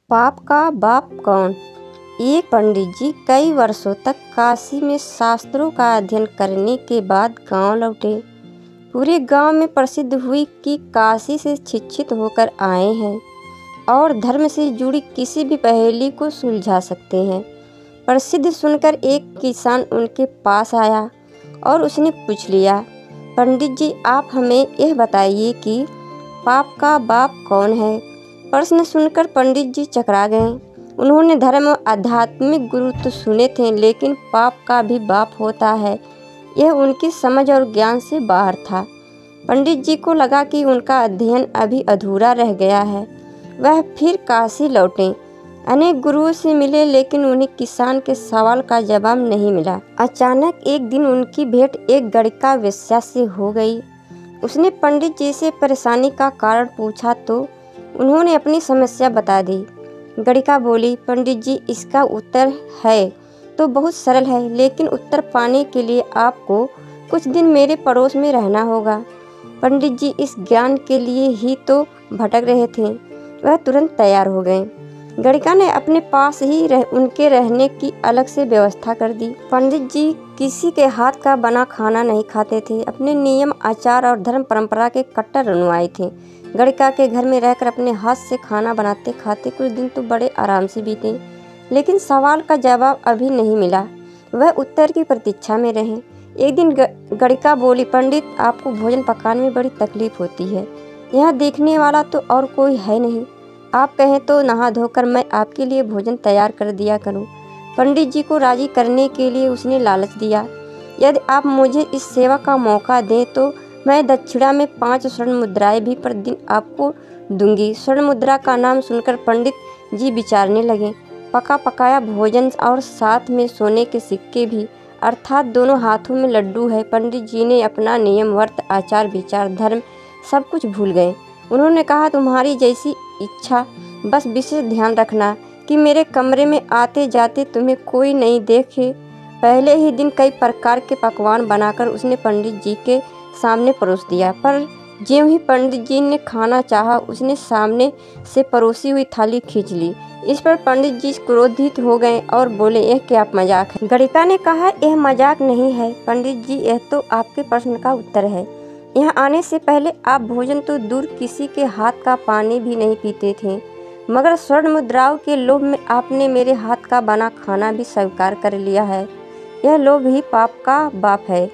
पाप का बाप कौन। एक पंडित जी कई वर्षों तक काशी में शास्त्रों का अध्ययन करने के बाद गांव लौटे। पूरे गांव में प्रसिद्ध हुई कि काशी से शिक्षित होकर आए हैं और धर्म से जुड़ी किसी भी पहेली को सुलझा सकते हैं। प्रसिद्ध सुनकर एक किसान उनके पास आया और उसने पूछ लिया, पंडित जी आप हमें यह बताइए कि पाप का बाप कौन है। प्रश्न सुनकर पंडित जी चकरा गए। उन्होंने धर्म और आध्यात्मिक गुरु तो सुने थे, लेकिन पाप का भी बाप होता है, यह उनकी समझ और ज्ञान से बाहर था। पंडित जी को लगा कि उनका अध्ययन अभी अधूरा रह गया है। वह फिर काशी लौटे, अनेक गुरुओं से मिले, लेकिन उन्हें किसान के सवाल का जवाब नहीं मिला। अचानक एक दिन उनकी भेंट एक गड़िका वेश्या से हो गई। उसने पंडित जी से परेशानी का कारण पूछा तो उन्होंने अपनी समस्या बता दी। गड़िका बोली, पंडित जी इसका उत्तर है तो बहुत सरल है, लेकिन उत्तर पाने के लिए आपको कुछ दिन मेरे पड़ोस में रहना होगा। पंडित जी इस ज्ञान के लिए ही तो भटक रहे थे। वह तुरंत तैयार हो गए। गड़िका ने अपने पास ही उनके रहने की अलग से व्यवस्था कर दी। पंडित जी किसी के हाथ का बना खाना नहीं खाते थे। अपने नियम आचार और धर्म परंपरा के कट्टर अनुयायी थे। गड़िका के घर में रहकर अपने हाथ से खाना बनाते खाते कुछ दिन तो बड़े आराम से बीते, लेकिन सवाल का जवाब अभी नहीं मिला। वह उत्तर की प्रतीक्षा में रहे। एक दिन गड़िका बोली, पंडित आपको भोजन पकाने में बड़ी तकलीफ होती है। यहाँ देखने वाला तो और कोई है नहीं। आप कहें तो नहा धोकर मैं आपके लिए भोजन तैयार कर दिया करूं। पंडित जी को राजी करने के लिए उसने लालच दिया, यदि आप मुझे इस सेवा का मौका दें तो मैं दक्षिणा में 5 स्वर्ण मुद्राएं भी प्रतिदिन आपको दूंगी। स्वर्ण मुद्रा का नाम सुनकर पंडित जी विचारने लगे। पका पकाया भोजन और साथ में सोने के सिक्के भी, अर्थात दोनों हाथों में लड्डू है। पंडित जी ने अपना नियम व्रत आचार विचार धर्म सब कुछ भूल गए। उन्होंने कहा, तुम्हारी जैसी इच्छा, बस विशेष ध्यान रखना कि मेरे कमरे में आते जाते तुम्हें कोई नहीं देखे। पहले ही दिन कई प्रकार के पकवान बनाकर उसने पंडित जी के सामने परोस दिया, पर ज्यों ही पंडित जी ने खाना चाहा उसने सामने से परोसी हुई थाली खींच ली। इस पर पंडित जी क्रोधित हो गए और बोले, यह क्या मजाक है। गड़िका ने कहा, यह मजाक नहीं है पंडित जी, यह तो आपके प्रश्न का उत्तर है। यहाँ आने से पहले आप भोजन तो दूर किसी के हाथ का पानी भी नहीं पीते थे, मगर स्वर्ण मुद्राओं के लोभ में आपने मेरे हाथ का बना खाना भी स्वीकार कर लिया है। यह लोभ ही पाप का बाप है।